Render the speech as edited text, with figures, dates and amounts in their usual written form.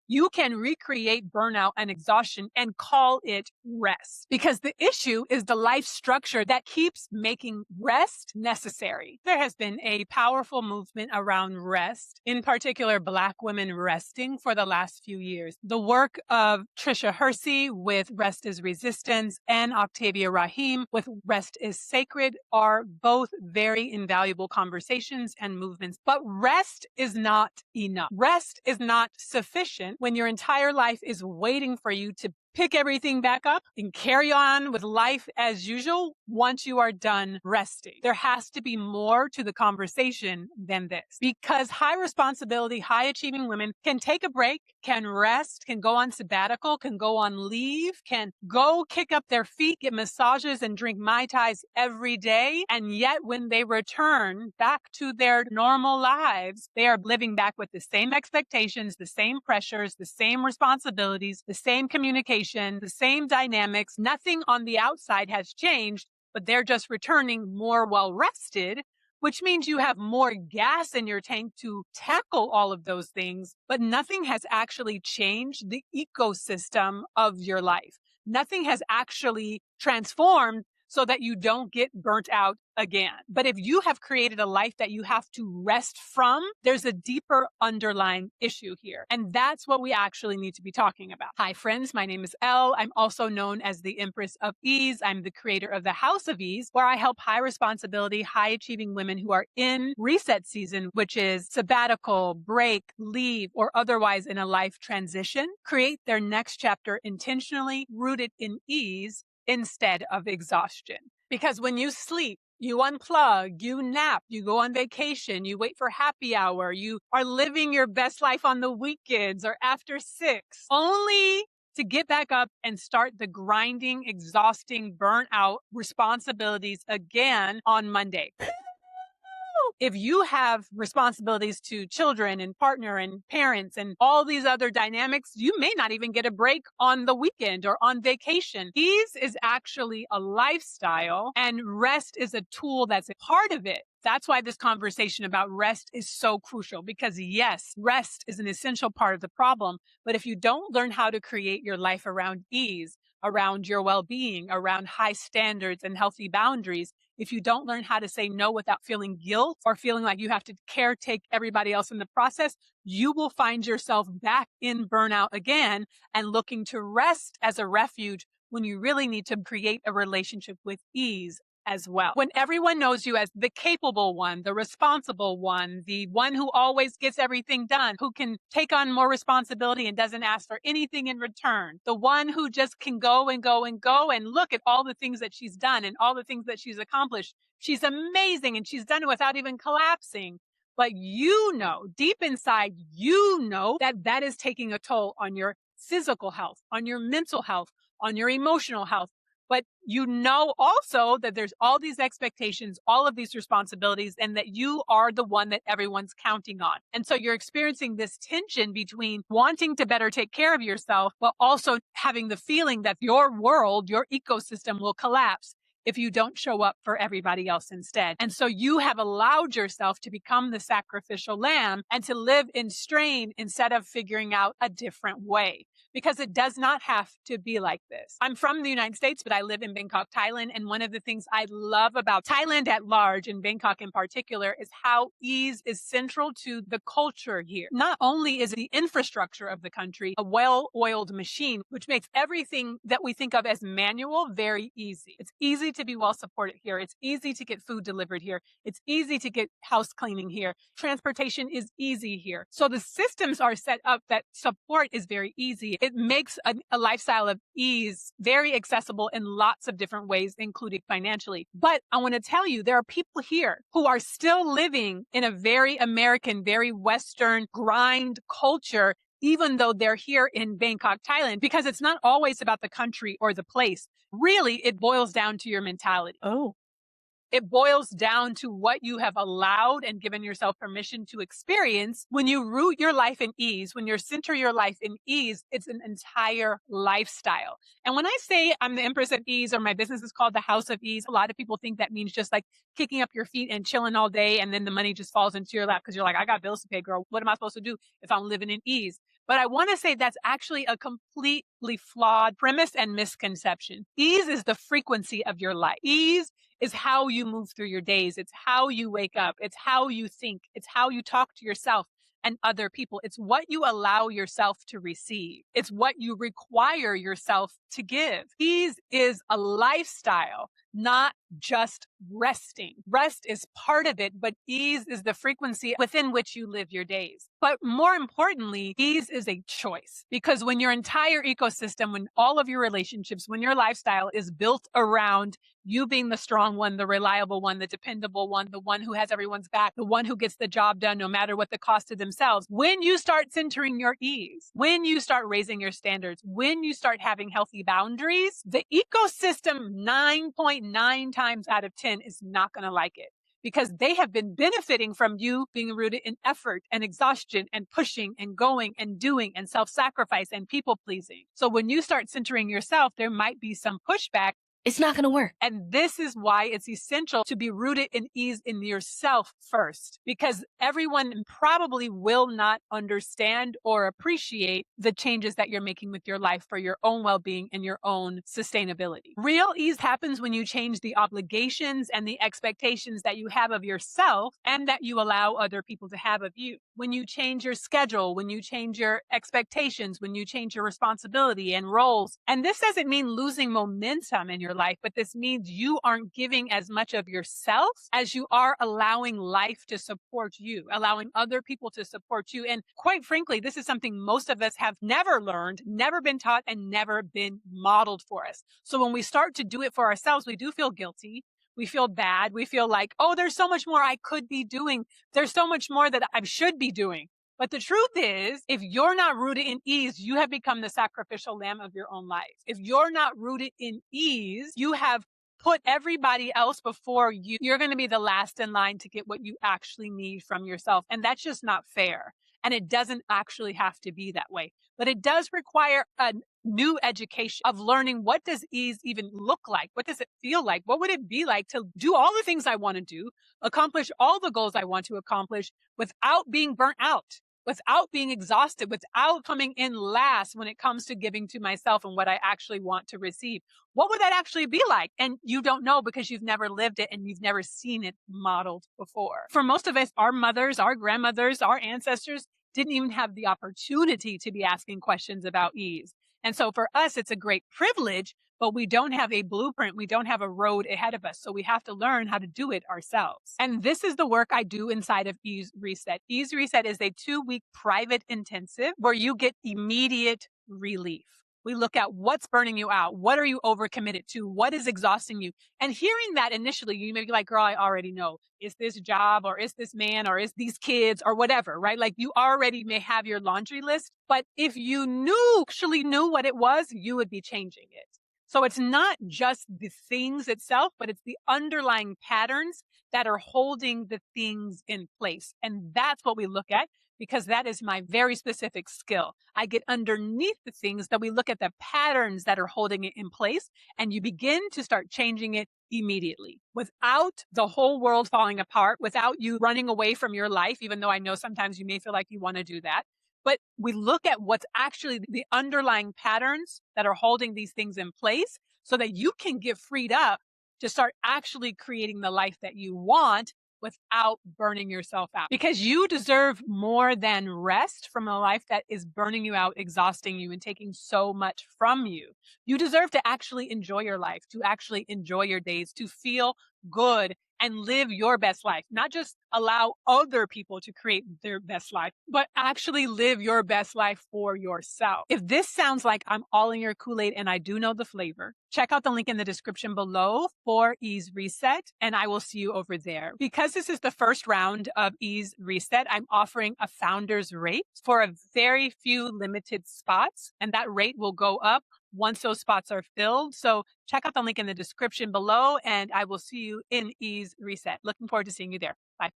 you can recreate burnout and exhaustion and call it rest. Because the issue is the life structure that keeps making rest necessary. There has been a powerful movement around rest, in particular Black women resting for the last few years. The work of Trisha Hersey with Rest is Resistance and Octavia Rahim with Rest is Sacred are both very invaluable conversations and movements. But rest is not enough. Rest is not sufficient when your entire life is waiting for you to pick everything back up and carry on with life as usual once you are done resting. There has to be more to the conversation than this, because high responsibility, high achieving women can take a break, can rest, can go on sabbatical, can go on leave, can go kick up their feet, get massages and drink Mai Tais every day. And yet when they return back to their normal lives, they are living back with the same expectations, the same pressures, the same responsibilities, the same communication, the same dynamics. Nothing on the outside has changed, but they're just returning more well rested, which means you have more gas in your tank to tackle all of those things, but nothing has actually changed the ecosystem of your life. Nothing has actually transformed so that you don't get burnt out again. But if you have created a life that you have to rest from, there's a deeper underlying issue here. And that's what we actually need to be talking about. Hi, friends. My name is Elle. I'm also known as the Empress of Ease. I'm the creator of the House of Ease, where I help high responsibility, high achieving women who are in reset season, which is sabbatical, break, leave, or otherwise in a life transition, create their next chapter intentionally rooted in ease instead of exhaustion. Because when you sleep, you unplug, you nap, you go on vacation, you wait for happy hour, you are living your best life on the weekends or after 6, only to get back up and start the grinding, exhausting, burnt out responsibilities again on Monday. If you have responsibilities to children and partner and parents and all these other dynamics, you may not even get a break on the weekend or on vacation. Ease is actually a lifestyle, and rest is a tool that's a part of it. That's why this conversation about rest is so crucial, because yes, rest is an essential part of the problem. But if you don't learn how to create your life around ease, around your well-being, around high standards and healthy boundaries, if you don't learn how to say no without feeling guilt or feeling like you have to caretake everybody else in the process, you will find yourself back in burnout again and looking to rest as a refuge when you really need to create a relationship with ease as well. When everyone knows you as the capable one, the responsible one, the one who always gets everything done, who can take on more responsibility and doesn't ask for anything in return, the one who just can go and go and go and look at all the things that she's done and all the things that she's accomplished. She's amazing and she's done it without even collapsing. But you know, deep inside, you know that that is taking a toll on your physical health, on your mental health, on your emotional health. But you know also that there's all these expectations, all of these responsibilities, and that you are the one that everyone's counting on. And so you're experiencing this tension between wanting to better take care of yourself, but also having the feeling that your world, your ecosystem will collapse if you don't show up for everybody else instead. And so you have allowed yourself to become the sacrificial lamb and to live in strain instead of figuring out a different way. Because it does not have to be like this. I'm from the United States, but I live in Bangkok, Thailand. And one of the things I love about Thailand at large, and Bangkok in particular, is how ease is central to the culture here. Not only is the infrastructure of the country a well-oiled machine, which makes everything that we think of as manual very easy. It's easy to be well supported here. It's easy to get food delivered here. It's easy to get house cleaning here. Transportation is easy here. So the systems are set up that support is very easy. It makes a lifestyle of ease very accessible in lots of different ways, including financially. But I want to tell you, there are people here who are still living in a very American, very Western grind culture, even though they're here in Bangkok, Thailand, because it's not always about the country or the place. Really, it boils down to your mentality. Oh. It boils down to what you have allowed and given yourself permission to experience. When you root your life in ease, when you center your life in ease, it's an entire lifestyle. And when I say I'm the Empress of Ease, or my business is called the House of Ease, a lot of people think that means just like kicking up your feet and chilling all day, and then the money just falls into your lap because you're like, I got bills to pay, girl. What am I supposed to do if I'm living in ease? But I want to say that's actually a completely flawed premise and misconception. Ease is the frequency of your life. Ease is how you move through your days. It's how you wake up. It's how you think. It's how you talk to yourself and other people. It's what you allow yourself to receive. It's what you require yourself to give. Ease is a lifestyle, not just resting. Rest is part of it, but ease is the frequency within which you live your days. But more importantly, ease is a choice, because when your entire ecosystem, when all of your relationships, when your lifestyle is built around you being the strong one, the reliable one, the dependable one, the one who has everyone's back, the one who gets the job done no matter what the cost to themselves. When you start centering your ease, when you start raising your standards, when you start having healthy boundaries, the ecosystem 9.9 times out of 10 is not going to like it, because they have been benefiting from you being rooted in effort and exhaustion and pushing and going and doing and self-sacrifice and people pleasing. So when you start centering yourself, there might be some pushback. It's not going to work. And this is why it's essential to be rooted in ease in yourself first, because everyone probably will not understand or appreciate the changes that you're making with your life for your own well-being and your own sustainability. Real ease happens when you change the obligations and the expectations that you have of yourself and that you allow other people to have of you. When you change your schedule, when you change your expectations, when you change your responsibility and roles. And this doesn't mean losing momentum in your life, but this means you aren't giving as much of yourself as you are allowing life to support you, allowing other people to support you. And quite frankly, this is something most of us have never learned, never been taught, and never been modeled for us. So when we start to do it for ourselves, we do feel guilty. We feel bad. We feel like, oh, there's so much more I could be doing. There's so much more that I should be doing. But the truth is, if you're not rooted in ease, you have become the sacrificial lamb of your own life. If you're not rooted in ease, you have put everybody else before you. You're going to be the last in line to get what you actually need from yourself. And that's just not fair. And it doesn't actually have to be that way. But it does require a new education of learning, what does ease even look like? What does it feel like? What would it be like to do all the things I want to do, accomplish all the goals I want to accomplish without being burnt out, without being exhausted, without coming in last when it comes to giving to myself and what I actually want to receive? What would that actually be like? And you don't know, because you've never lived it and you've never seen it modeled before. For most of us, our mothers, our grandmothers, our ancestors didn't even have the opportunity to be asking questions about ease. And so for us, it's a great privilege, but we don't have a blueprint. We don't have a road ahead of us. So we have to learn how to do it ourselves. And this is the work I do inside of Ease Reset. Ease Reset is a 2-week private intensive where you get immediate relief. We look at what's burning you out. What are you overcommitted to? What is exhausting you? And hearing that initially, you may be like, girl, I already know. Is this job, or is this man, or is these kids, or whatever, right? Like, you already may have your laundry list, but if you actually knew what it was, you would be changing it. So it's not just the things itself, but it's the underlying patterns that are holding the things in place. And that's what we look at, because that is my very specific skill. I get underneath the things that we look at, the patterns that are holding it in place, and you begin to start changing it immediately without the whole world falling apart, without you running away from your life, even though I know sometimes you may feel like you want to do that. But we look at what's actually the underlying patterns that are holding these things in place so that you can get freed up to start actually creating the life that you want without burning yourself out. Because you deserve more than rest from a life that is burning you out, exhausting you, and taking so much from you. You deserve to actually enjoy your life, to actually enjoy your days, to feel good and live your best life. Not just allow other people to create their best life, but actually live your best life for yourself. If this sounds like I'm all in your Kool-Aid and I do know the flavor, check out the link in the description below for Ease Reset, and I will see you over there. Because this is the first round of Ease Reset, I'm offering a founder's rate for a very few limited spots, and that rate will go up once those spots are filled. So check out the link in the description below, and I will see you in Ease Reset. Looking forward to seeing you there. Bye.